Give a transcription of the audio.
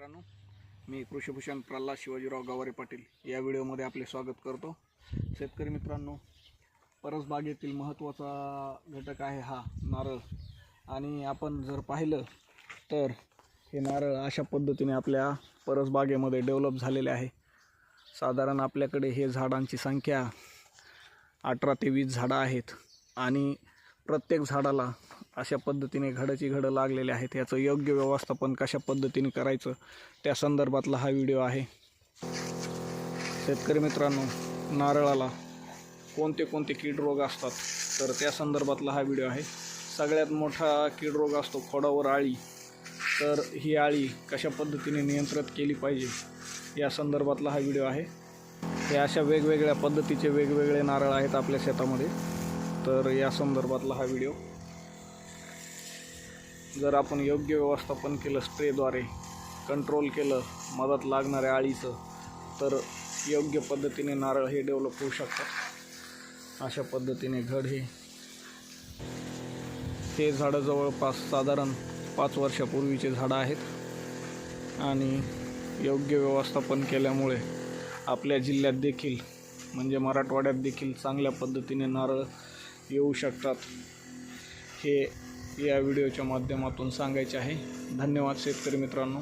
मित्रांनो, मी कृषीभूषण प्रल्हाद शिवाजीराव गवारे पाटील या व्हिडिओमध्ये आपले स्वागत करतो। शेतकरी मित्रांनो, परसबागेतील महत्त्वाचा घटक आहे हा नारळ। आणि आपण जर पाहिलं तर हे नारळ अशा पद्धतीने आपल्या परसबागेमध्ये डेव्हलप झालेले आहे। साधारण आपल्याकडे हे झाडांची संख्या 18 ते 20 झाडं आहेत आणि प्रत्येक झाडाला अशा पद्धतीने घडाची घडं लागलेले आहेत। याचं योग्य व्यवस्थापन कशा पद्धतीने करायचं त्या संदर्भातला हा व्हिडिओ आहे। शेतकरी मित्रांनो, नारळाला कोणते कोणते कीड रोग असतात तर त्या संदर्भातला हा व्हिडिओ आहे। सगळ्यात मोठा कीड रोग असतो खोडावर आळी। तर ही आळी कशा पद्धतीने नियंत्रित केली पाहिजे या संदर्भातला हा व्हिडिओ आहे। हे अशा वेगवेगळ्या पद्धतीचे वेगवेगळे नारळ आहेत आपल्या शेतामध्ये, तर या संदर्भातला हा व्हिडिओ। जर आपण योग्य व्यवस्थापन केलं, स्प्रेद्वारे कंट्रोल केलं मधात लागणाऱ्या आळीचं, तर योग्य पद्धतीने नारळ हे डेव्हलप होऊ शकतात। अशा पद्धतीने घड हे झाडं जवळपास साधारण 5 वर्षापूर्वीचे झाडं आहेत आणि योग्य व्यवस्थापन केल्यामुळे आपल्या जिल्ह्यात देखील म्हणजे मराठवाड्यात देखील चांगल्या पद्धतीने नारळ येऊ शकतात, हे या व्हिडिओच्या माध्यमातून सांगायचे आहे। धन्यवाद शेतकरी मित्रांनो।